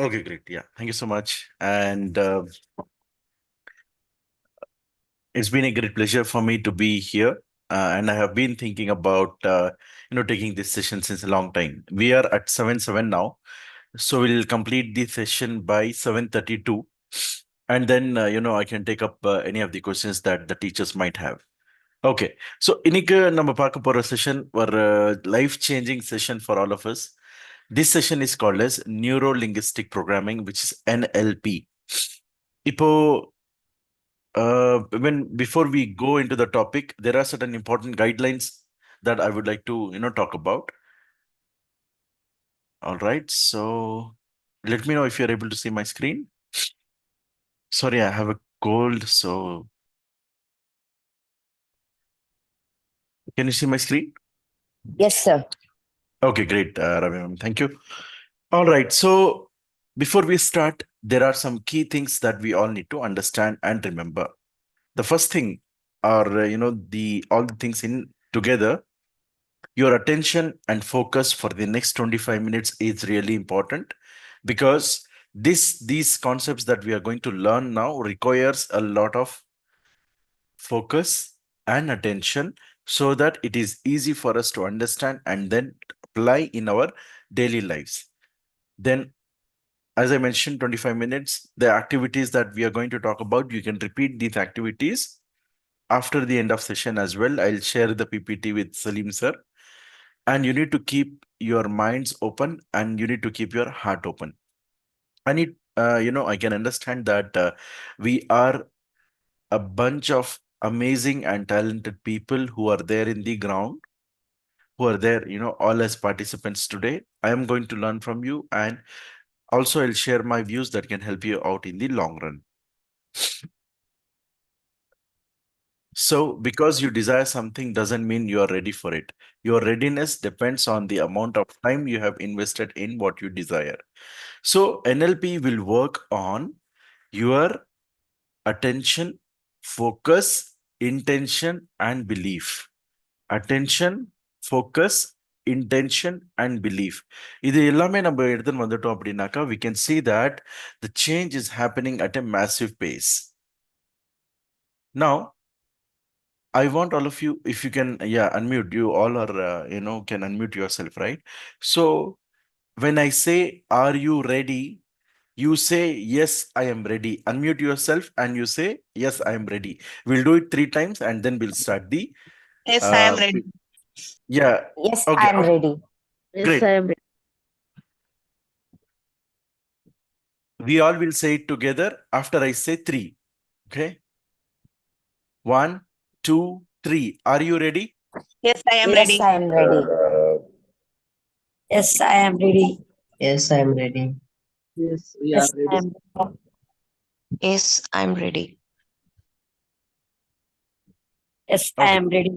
Okay, great. Yeah, thank you so much. And it's been a great pleasure for me to be here. And I have been thinking about, taking this session since a long time. We are at 7:07 now. So we'll complete the session by 7:32. And then, I can take up any of the questions that the teachers might have. Okay. So இன்னைக்கு நம்ம பார்க்க போற session ஒரு life changing session for all of us. This session is called as Neuro Linguistic Programming, which is NLP. இப்போ when before we go into the topic, there are certain important guidelines that I would like to talk about. All right, so let me know if you're able to see my screen. Sorry, I have a cold, so can you see my screen? Yes, sir. Okay, great, Ravi ma'am. Thank you. All right, so before we start, there are some key things that we all need to understand and remember. The first thing are the all the things in together. Your attention and focus for the next 25 minutes is really important because these concepts that we are going to learn now requires a lot of focus and attention so that it is easy for us to understand and then apply in our daily lives. Then, as I mentioned, 25 minutes, the activities that we are going to talk about, you can repeat these activities after the end of session as well. I'll share the PPT with Salim sir. And you need to keep your minds open and you need to keep your heart open. I can understand that we are a bunch of amazing and talented people who are there in the ground, who are there, all as participants today. I am going to learn from you, and also I'll share my views that can help you out in the long run. So, because you desire something doesn't mean you are ready for it. Your readiness depends on the amount of time you have invested in what you desire. So, NLP will work on your attention, focus, intention, and belief. Attention, focus, intention, and belief. இது எல்லாமே நம்ம எடுத்துன்னு வந்துட்டோம் அப்படின்னாக்கா, we can see that the change is happening at a massive pace. Now, I want all of you, if you can, yeah, unmute. You all are, can unmute yourself, right? So when I say, are you ready? You say, yes, I am ready. Unmute yourself and you say, yes, I am ready. We'll do it 3 times and then we'll start the, Yes, I am ready. yeah. Yes, Okay, I am ready. Yes, great. I am ready. We all will say it together after I say three. Okay. 1, 2, 3. Are you ready? Yes, I am Yes, ready. I am ready. Yes, I am ready. Yes, I am ready. Yes, we are ready. Yes, I'm ready. Yes, I Okay. am ready.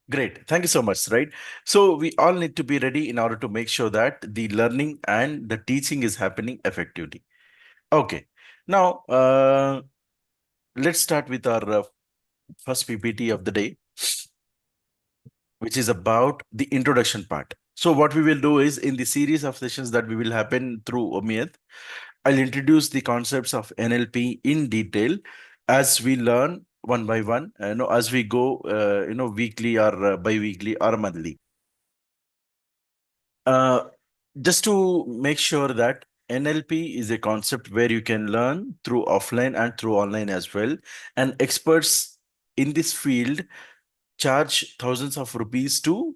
Great. Thank you so much. Right. So we all need to be ready in order to make sure that the learning and the teaching is happening effectively. Okay. Now, let's start with our first PPT of the day, which is about the introduction part. So what we will do is in the series of sessions that we will happen through OMIAT, I'll introduce the concepts of NLP in detail as we learn one by one, as we go, weekly or bi-weekly or monthly. Uh, just to make sure that NLP is a concept where you can learn through offline and through online as well. And experts in this field charge thousands of rupees to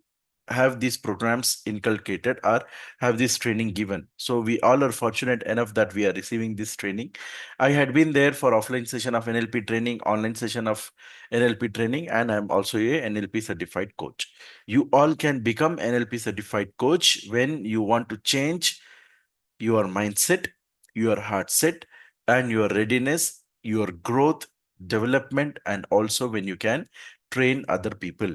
have these programs inculcated or have this training given. So we all are fortunate enough that we are receiving this training. I had been there for offline session of NLP training, online session of NLP training, and I'm also a NLP certified coach. You all can become NLP certified coach when you want to change your mindset, your heart set, and your readiness, your growth, development, and also when you can train other people.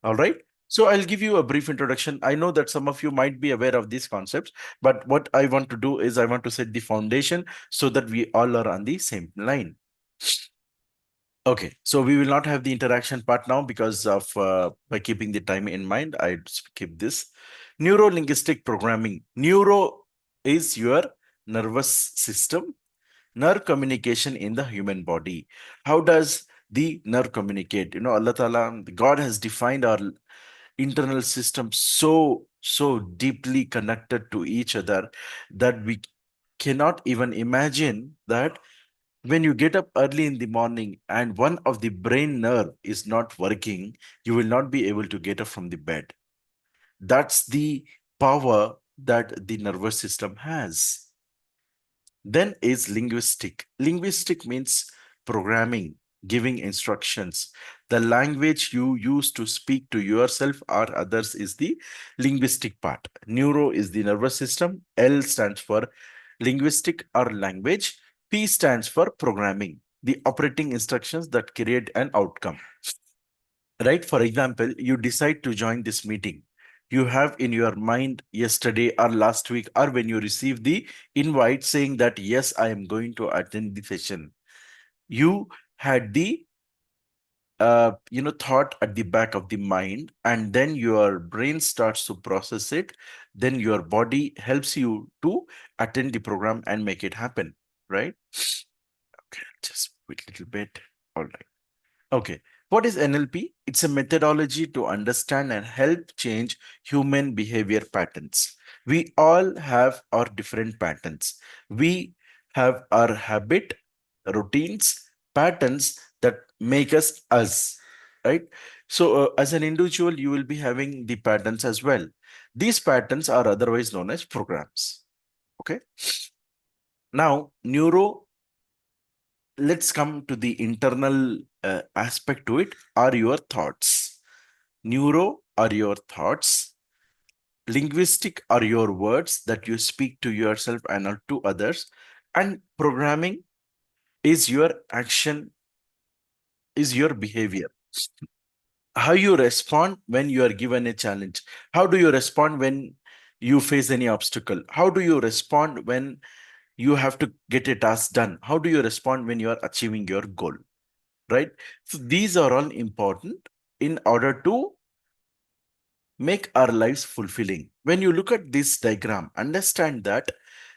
All right. So I'll give you a brief introduction. I know that some of you might be aware of these concepts, but what I want to do is I want to set the foundation so that we all are on the same line. Okay, so we will not have the interaction part now because of by keeping the time in mind, I skip this. Neuro-linguistic programming. Neuro is your nervous system, nerve communication in the human body. How does the nerve communicate? Allah Ta'ala, God has defined our internal system so deeply connected to each other that we cannot even imagine that when you get up early in the morning and one of the brain nerve is not working, you will not be able to get up from the bed. That's the power that the nervous system has. Then is linguistic. Linguistic means programming, giving instructions. The language you use to speak to yourself or others is the linguistic part. Neuro is the nervous system. L stands for linguistic or language. P stands for programming, the operating instructions that create an outcome. Right? For example, you decide to join this meeting. You have in your mind yesterday or last week, or when you receive the invite saying that, yes, I am going to attend the session. You had the thought at the back of the mind, and then your brain starts to process it. Then your body helps you to attend the program and make it happen. Right? Okay, just wait a little bit. All right. Okay. What is NLP? It's a methodology to understand and help change human behavior patterns. We all have our different patterns. We have our habit, routines, patterns that make us, right? So, as an individual, you will be having the patterns as well. These patterns are otherwise known as programs. Okay. Now, let's come to the internal aspect to it, are your thoughts. Neuro are your thoughts. Linguistic are your words that you speak to yourself and to others. And programming is your action, is your behavior. How you respond when you are given a challenge. How do you respond when you face any obstacle? How do you respond when you have to get a task done? How do you respond when you are achieving your goal? Right? So these are all important in order to make our lives fulfilling. When you look at this diagram, understand that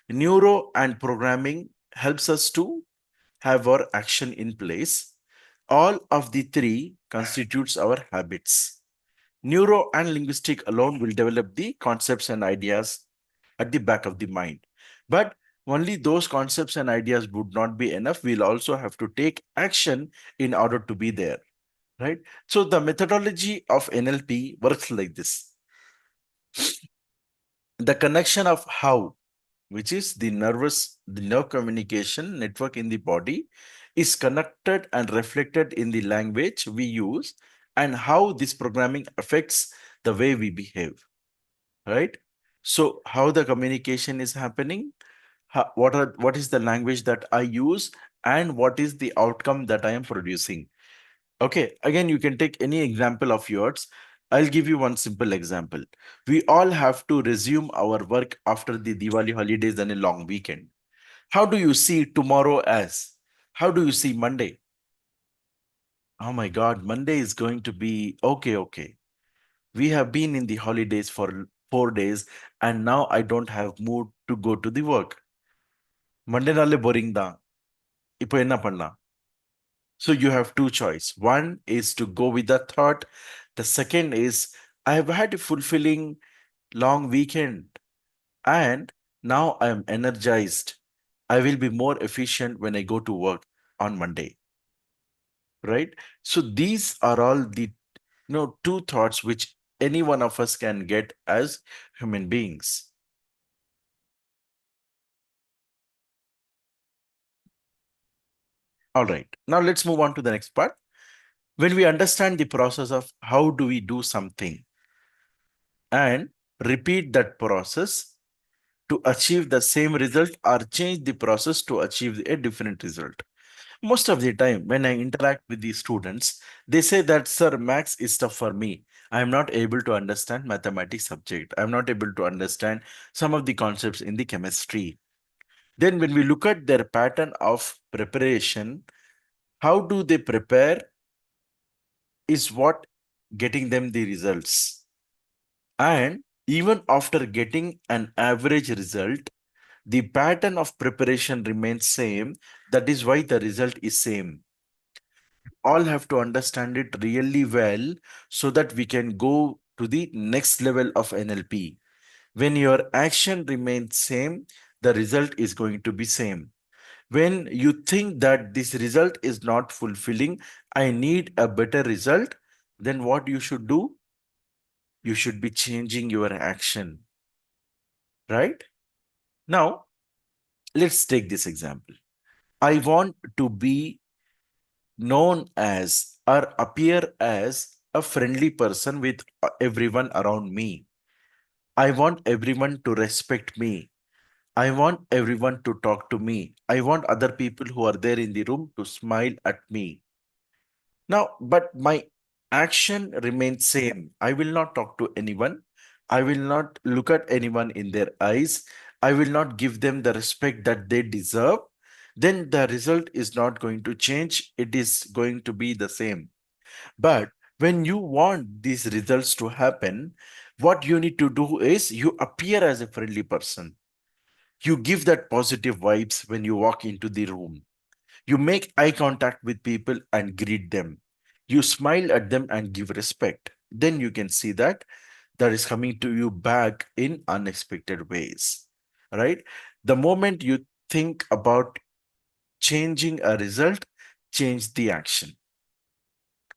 neuro and programming helps us to have our action in place. All of the three constitutes our habits. Neuro and linguistic alone will develop the concepts and ideas at the back of the mind. But only those concepts and ideas would not be enough. We'll also have to take action in order to be there, right? So the methodology of NLP works like this. The connection of how, which is the nerve communication network in the body, is connected and reflected in the language we use, and how this programming affects the way we behave, right? So how the communication is happening, what is the language that I use, and what is the outcome that I am producing. Okay, again, you can take any example of yours. I'll give you one simple example. We all have to resume our work after the Diwali holidays and a long weekend. How do you see tomorrow as? How do you see Monday? Oh my God, Monday is going to be okay. We have been in the holidays for 4 days, and now I don't have mood to go to the work. Monday nalle boring da. Ipo enna panna? So you have two choice. One is to go with the thought. The second is I have had a fulfilling long weekend and now I am energized. I will be more efficient when I go to work on Monday. Right? So these are all the two thoughts which any one of us can get as human beings. All right. Now let's move on to the next part. When we understand the process of how do we do something and repeat that process to achieve the same result or change the process to achieve a different result. Most of the time, when I interact with the students, they say that, sir, maths is tough for me. I am not able to understand mathematics subject. I'm not able to understand some of the concepts in the chemistry. Then when we look at their pattern of preparation, how do they prepare is what getting them the results. And Even after getting an average result, the pattern of preparation remains same. That is why the result is same. All have to understand it really well so that we can go to the next level of NLP. When your action remains same, the result is going to be same. When you think that this result is not fulfilling, I need a better result, then what you should do? You should be changing your action, right? Now, let's take this example. I want to be known as or appear as a friendly person with everyone around me. I want everyone to respect me. I want everyone to talk to me. I want other people who are there in the room to smile at me. Now, but my action remains same. I will not talk to anyone. I will not look at anyone in their eyes. I will not give them the respect that they deserve. Then the result is not going to change. It is going to be the same. But when you want these results to happen, what you need to do is you appear as a friendly person. You give that positive vibes when you walk into the room. You make eye contact with people and greet them. You smile at them and give respect. Then you can see that that is coming to you back in unexpected ways, right? The moment you think about changing a result, change the action.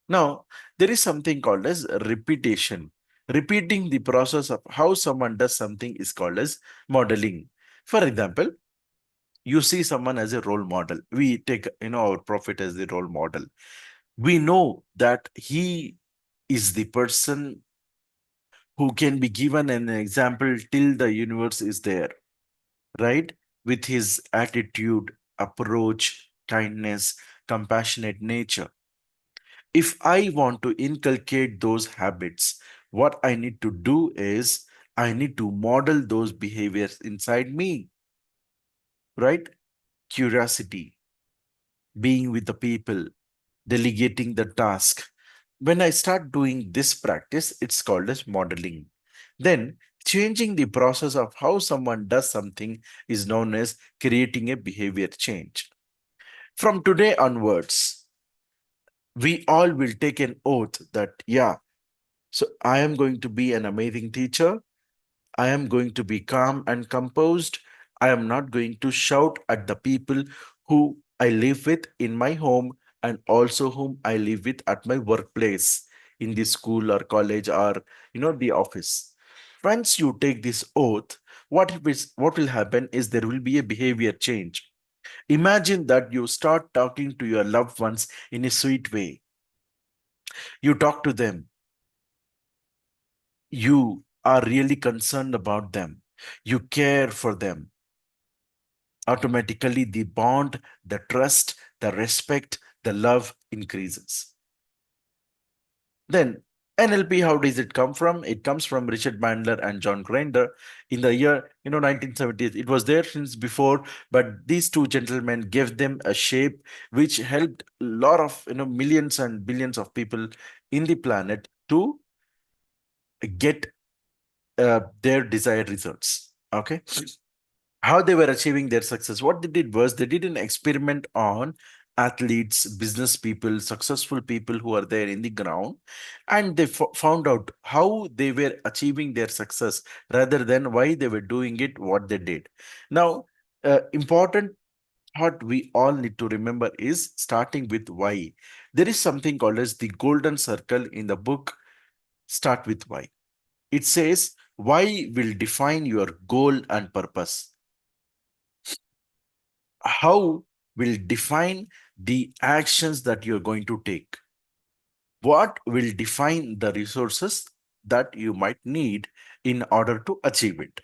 Now, there is something called as repetition. Repeating the process of how someone does something is called as modeling. For example, you see someone as a role model. We take, our prophet as the role model. We know that he is the person who can be given an example till the universe is there, right? With his attitude, approach, kindness, compassionate nature. If I want to inculcate those habits, what I need to do is I need to model those behaviors inside me, right? Curiosity, being with the people, delegating the task. When I start doing this practice, it's called as modeling. Then changing the process of how someone does something is known as creating a behavior change. From today onwards, we all will take an oath that, yeah, so I am going to be an amazing teacher. I am going to be calm and composed. I am not going to shout at the people who I live with in my home and also whom I live with at my workplace, in the school or college or the office. Once you take this oath, what will happen is there will be a behavior change. Imagine that you start talking to your loved ones in a sweet way. You talk to them. You are really concerned about them. You care for them. Automatically the bond, the trust, the respect, the love increases. Then NLP, how does it come from? It comes from Richard Bandler and John Grinder in the year 1970s. It was there since before, but these two gentlemen gave them a shape which helped a lot of millions and billions of people in the planet to get their desired results. Okay, how they were achieving their success. What they did was they did an experiment on athletes, business people, successful people who are there in the ground, and they found out how they were achieving their success rather than why they were doing it, what they did. Now, important thought we all need to remember is starting with why. There is something called as the golden circle in the book, Start with Why. It says, why will define your goal and purpose. How will define the actions that you're going to take. What will define the resources that you might need in order to achieve it,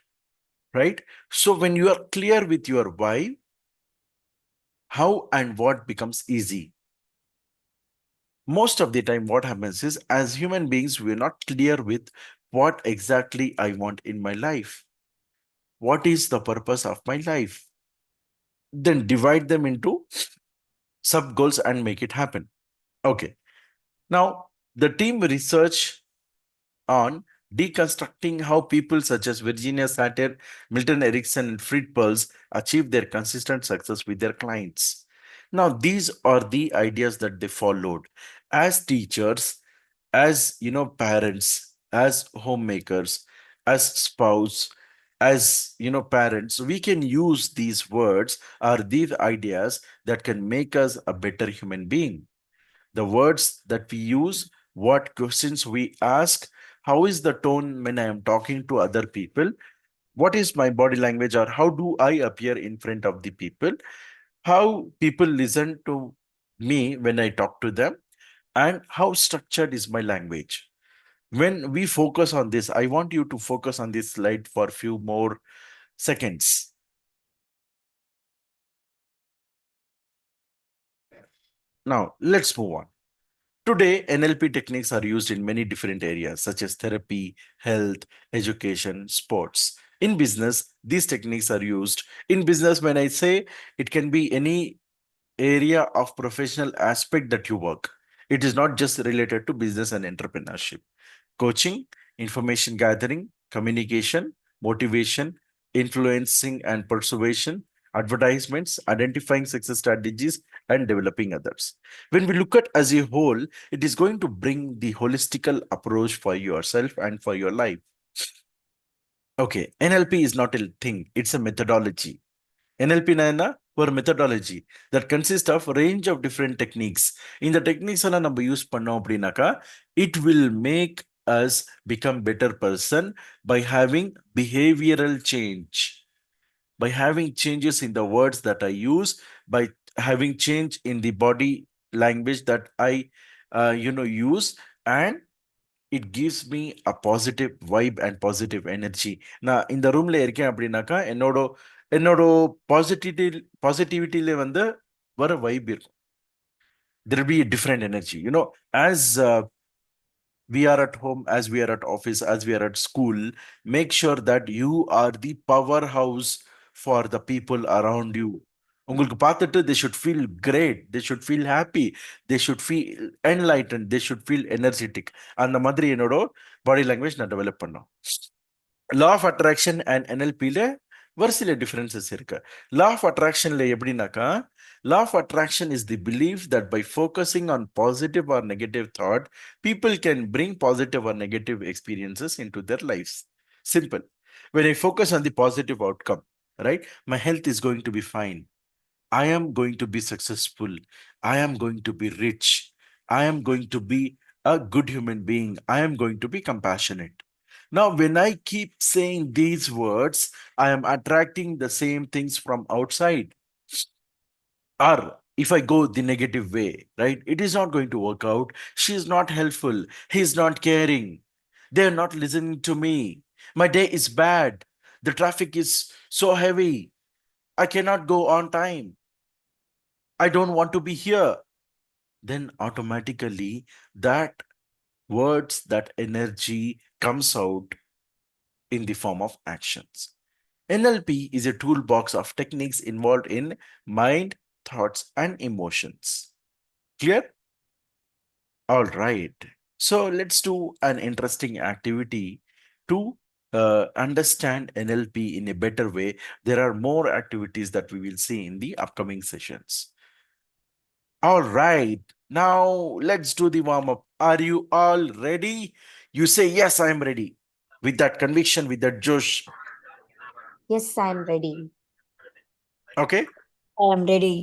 right? So when you are clear with your why, how and what becomes easy. Most of the time, what happens is, as human beings, we're not clear with what exactly I want in my life. What is the purpose of my life? Then divide them into sub goals and make it happen. Okay. Now, the team research on deconstructing how people such as Virginia Satir, Milton Erickson, and Fred Perls achieve their consistent success with their clients. Now, these are the ideas that they followed. As teachers, as parents, as homemakers, as spouse, as parents, we can use these words or these ideas that can make us a better human being. The words that we use, what questions we ask, how is the tone when I am talking to other people, what is my body language, or how do I appear in front of the people, how people listen to me when I talk to them, and how structured is my language. When we focus on this, I want you to focus on this slide for a few more seconds. Now, let's move on. Today, NLP techniques are used in many different areas, such as therapy, health, education, sports. In business, these techniques are used. In business, when I say, it can be any area of professional aspect that you work. It is not just related to business and entrepreneurship. Coaching, information gathering, communication, motivation, influencing and persuasion, advertisements, identifying success strategies, and developing others. When we look at as a whole, it is going to bring the holistical approach for yourself and for your life. Okay, NLP is not a thing, it's a methodology. NLP na ஒரு methodology that consists of a range of different techniques. இந்த techniques எல்லாம் நம்ம use பண்ணோம் அப்படின்னாக்கா, it will make us become better person by having behavioral change, by having changes in the words that I use, by having change in the body language that I use, and it gives me a positive vibe and positive energy. நான் இந்த ரூம்ல இருக்கேன் அப்படின்னாக்கா என்னோட என்னோட பாசிட்டிவிட்டியில வந்து வர vibe இருக்கும். There will be a different energy. As we are at home, as we are at office, as we are at school, make sure that you are the powerhouse for the people around you. உங்களுக்கு பார்த்துட்டு they should feel great, they should feel happy, they should feel enlightened, they should feel energetic. அந்த மாதிரி என்னோட body language நான் develop பண்ணோம். Law of attraction and என்எல்பியில ஒரு சில differences இருக்கு. லா ஆஃப் அட்ராக்ஷன்ல எப்படின்னாக்கா, law of attraction is the belief that by focusing on positive or negative thought, people can bring positive or negative experiences into their lives. Simple. When I focus on the positive outcome, right, my health is going to be fine. I am going to be successful. I am going to be rich. I am going to be a good human being. I am going to be compassionate. Now, when I keep saying these words, I am attracting the same things from outside. Or if I go the negative way, right, it is not going to work out. She is not helpful. He is not caring. They are not listening to me. My day is bad. The traffic is so heavy. I cannot go on time. I don't want to be here. Then automatically that words, that energy comes out in the form of actions. NLP is a toolbox of techniques involved in mind, thoughts, and emotions. Clear? All right. So let's do an interesting activity to understand NLP in a better way. There are more activities that we will see in the upcoming sessions. All right. Now let's do the warm up. Are you all ready? You say, yes, I am ready. With that conviction, with that Josh. Yes, I'm ready. Okay. I am ready.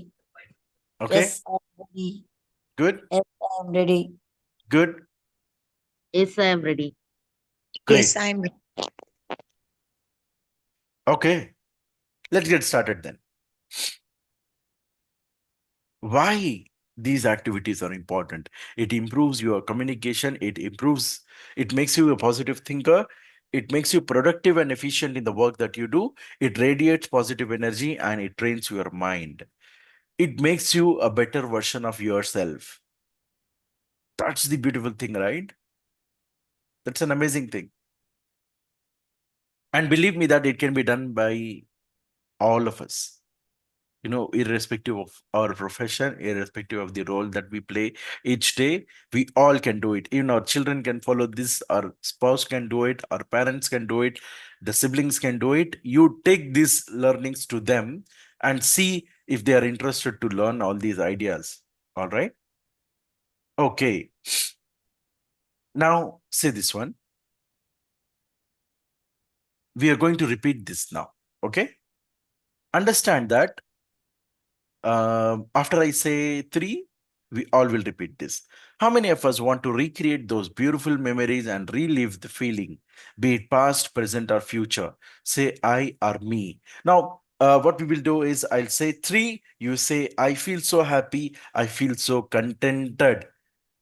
Okay. Yes, I am ready. Good. Yes, I am ready. Good. Yes, I am ready. Great. Yes, I'm ready. Okay. Let's get started then. Why these activities are important? It improves your communication. It makes you a positive thinker. It makes you productive and efficient in the work that you do. It radiates positive energy and it trains your mind. It makes you a better version of yourself. That's the beautiful thing, right? That's an amazing thing. And believe me that it can be done by all of us. irrespective of our profession, irrespective of the role that we play each day, we all can do it. Even our children can follow this, our spouse can do it, our parents can do it, the siblings can do it. You take these learnings to them and see if they are interested to learn all these ideas. All right. Okay. Now, say this one. We are going to repeat this now. Okay. Understand that after I say three, we all will repeat this. How many of us want to recreate those beautiful memories and relive the feeling, be it past, present, or future? Say I or me. Now, what we will do is I'll say three, you say, I feel so happy, I feel so contented.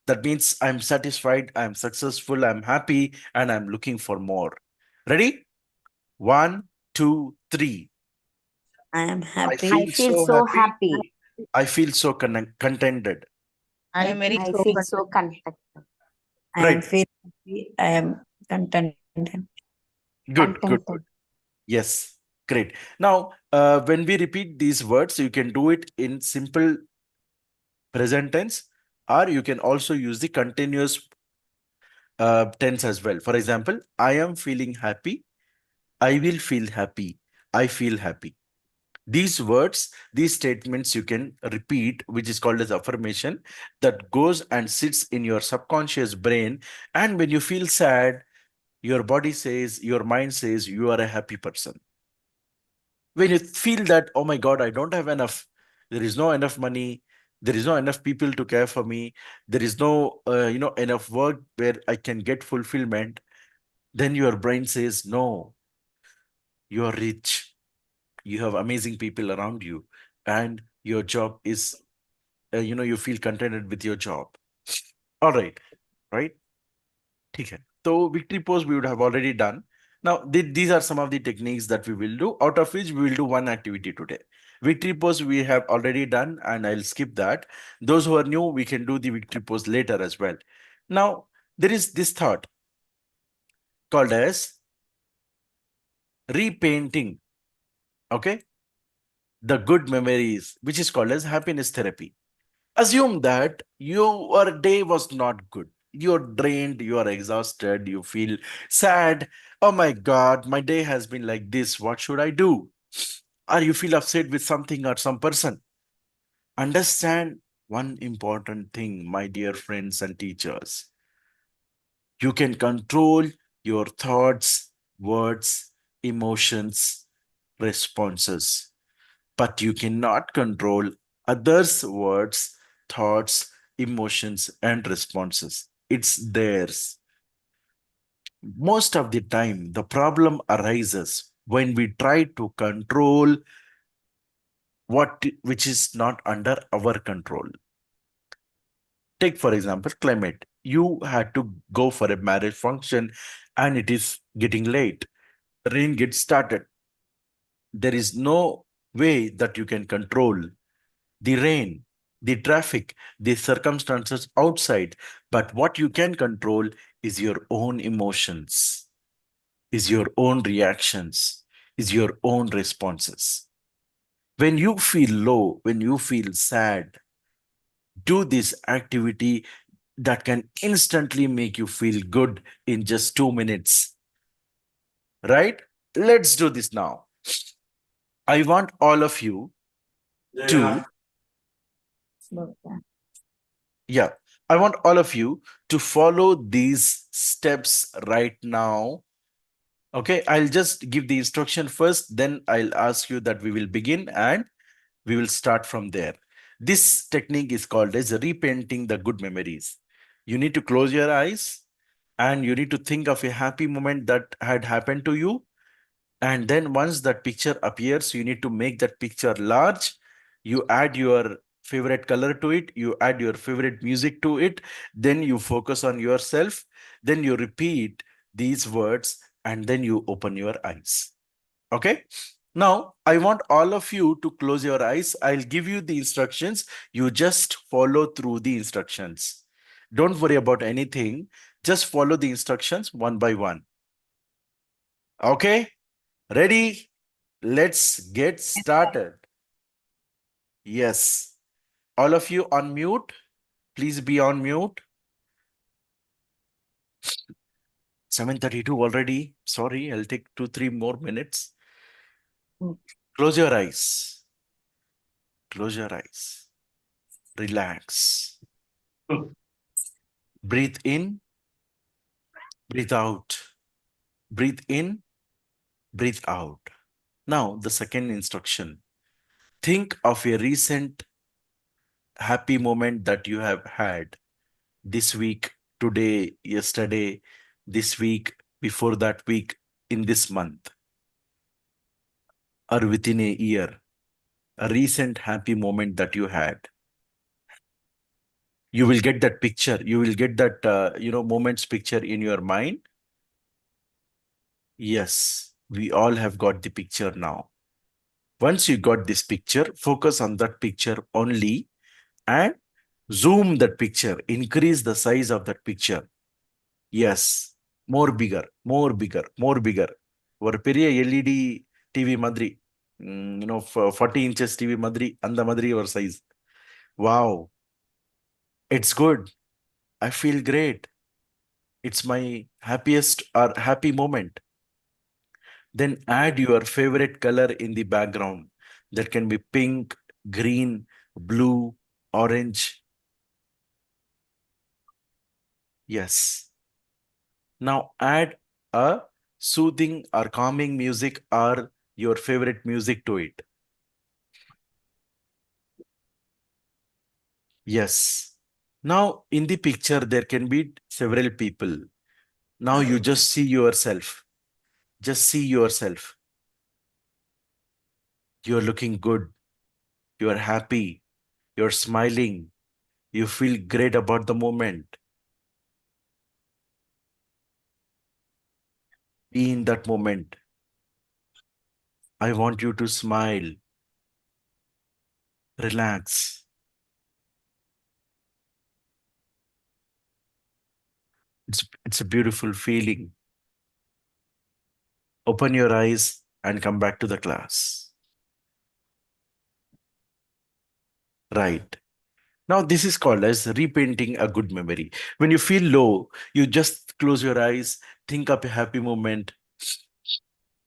That means I'm satisfied, I'm successful, I'm happy, and I'm looking for more. Ready? One, two, three. I am I happy. I feel feel so so happy. happy. I feel so contented. I am very I so feel so content, I am Right. feel happy. I am contented. Good, good, good. contented. Yes, great. Now, when we repeat these words, you can do it in simple present tense, or you can also use the continuous tense as well. For example, I am feeling happy. I will feel happy. I feel happy. These words, these statements you can repeat, which is called as affirmation, that goes and sits in your subconscious brain. And when you feel sad, your body says, your mind says, you are a happy person. When you feel that, oh my God, I don't have enough, there is no enough money, there is no enough people to care for me, there is no enough work where I can get fulfillment, then your brain says, no, you are rich, you have amazing people around you, and your job is you feel contented with your job. All right, right. Okay. So victory pose we would have already done. Now these are some of the techniques that we will do, out of which we will do one activity today. Victory pose we have already done, and I'll skip that. Those who are new, we can do the victory pose later as well. Now there is this thought called as repainting. Okay, the good memories, which is called as happiness therapy. Assume that your day was not good. You're drained, you are exhausted, you feel sad. Oh my God, my day has been like this. What should I do? Or you feel upset with something or some person. Understand one important thing, my dear friends and teachers. You can control your thoughts, words, emotions, responses, but you cannot control others' words, thoughts, emotions, and responses. It's theirs. Most of the time, the problem arises when we try to control what which is not under our control. Take, for example, climate. You had to go for a marriage function and it is getting late. Rain gets started. There is no way that you can control the rain, the traffic, the circumstances outside. But what you can control is your own emotions, is your own reactions, is your own responses. When you feel low, when you feel sad, do this activity that can instantly make you feel good in just 2 minutes. Right? Let's do this now. I want all of you to, yeah, I want all of you to follow these steps right now. Okay, I'll just give the instruction first, then I'll ask you that we will begin and we will start from there. This technique is called as repainting the good memories. You need to close your eyes and you need to think of a happy moment that had happened to you. And then once that picture appears, you need to make that picture large. You add your favorite color to it. You add your favorite music to it. Then you focus on yourself. Then you repeat these words and then you open your eyes. Okay. Now, I want all of you to close your eyes. I'll give you the instructions. You just follow through the instructions. Don't worry about anything. Just follow the instructions one by one. Okay. Ready? Let's get started. Yes. All of you on mute. Please be on mute. 7:32 already. Sorry, I'll take 2-3 more minutes. Close your eyes. Close your eyes. Relax. Breathe in, breathe out. Breathe in, breathe out. Now, the second instruction. Think of a recent happy moment that you have had this week, today, yesterday, this week, before that week, in this month, or within a year. A recent happy moment that you had. You will get that picture. You will get that, moment's picture in your mind. Yes, we all have got the picture now. Once you got this picture, focus on that picture only and zoom that picture, increase the size of that picture. Yes, more bigger, more bigger, more bigger. ஒரு பெரிய LED TV மாதிரி 40 inches TV மாதிரி அந்த மாதிரி ஒரு size. Wow, it's good. I feel great. It's my happiest or happy moment. Then add your favorite color in the background. That can be pink, green, blue, orange. Yes. Now add a soothing or calming music or your favorite music to it. Yes. Now in the picture, there can be several people. Now you just see yourself. Just see yourself. You're looking good. You're happy. You're smiling. You feel great about the moment. Be in that moment. I want you to smile. Relax. It's a beautiful feeling. Open your eyes and come back to the class. Right. Now, this is called as repainting a good memory. When you feel low, you just close your eyes, think of a happy moment.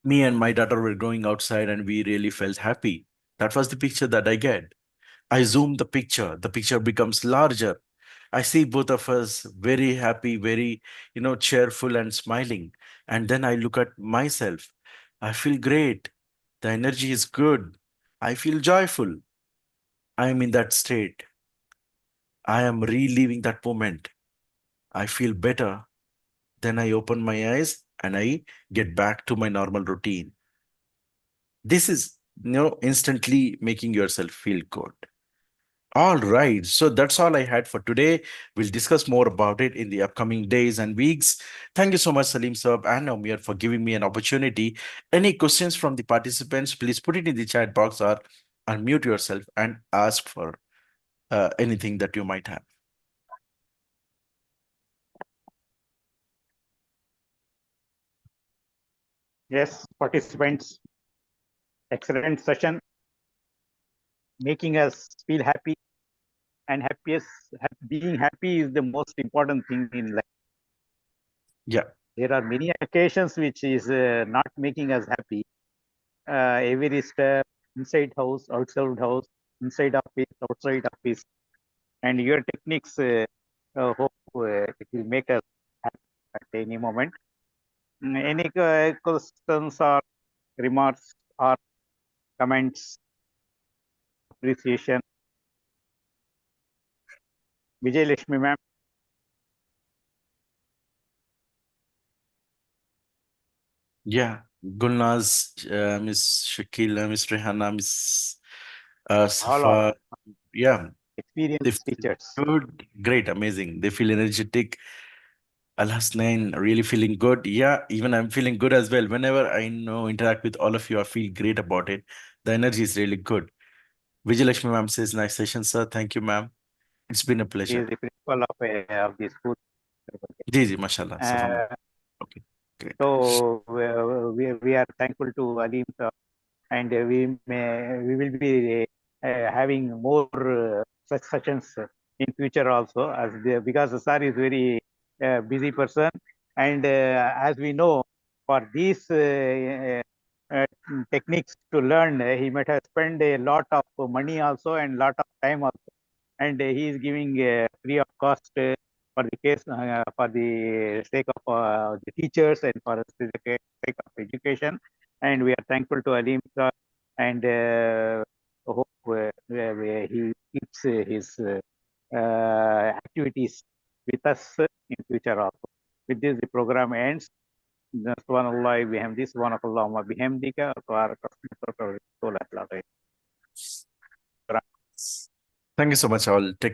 Me and my daughter were going outside and we really felt happy. That was the picture that I get. I zoom the picture becomes larger. I see both of us very happy, very, cheerful and smiling. And then I look at myself. I feel great. The energy is good. I feel joyful. I am in that state. I am reliving that moment. I feel better. Then I open my eyes and I get back to my normal routine. This is, instantly making yourself feel good. All right. So that's all I had for today. We'll discuss more about it in the upcoming days and weeks. Thank you so much, Salim Saab and Omir, for giving me an opportunity. Any questions from the participants, please put it in the chat box or unmute yourself and ask for anything that you might have. Yes, participants, excellent session, making us feel happy, and being happy is the most important thing in life. Yeah. There are many occasions which is not making us happy. Every step, inside house, outside house, inside office, outside office, and your techniques hope it will make us happy at any moment. Any questions or remarks or comments, appreciation? Vijay Lakshmi ma'am. Yeah. Gulnaz, Miss Shakila, Miss Rehana, Miss All Safa. are Yeah. They experienced feel teachers. good, great, amazing. They feel energetic. Al Hasnain, really feeling good. Yeah, even I'm feeling good as well. Whenever I interact with all of you, I feel great about it. The energy is really good. Vijayalakshmi ma'am says, nice session, sir. Thank you, ma'am. It's been a He pleasure. is the principal of the school. Ji, ji, mashallah. Safa ma'am. Okay, great. So we are thankful to Aleem sir, and we will be having more such sessions in future also, because the sir is very busy person, and as we know, for these techniques to learn, he might have spent a lot of money also and lot of time also, and he is giving free of cost for the case for the sake of the teachers and for the sake of education, and we are thankful to Aleem sir, and hope he keeps his activities with us in future also. With this, the program ends. Subhanallah bihamdi, subhanallah ma bihamdika, Thank you so much, all. Take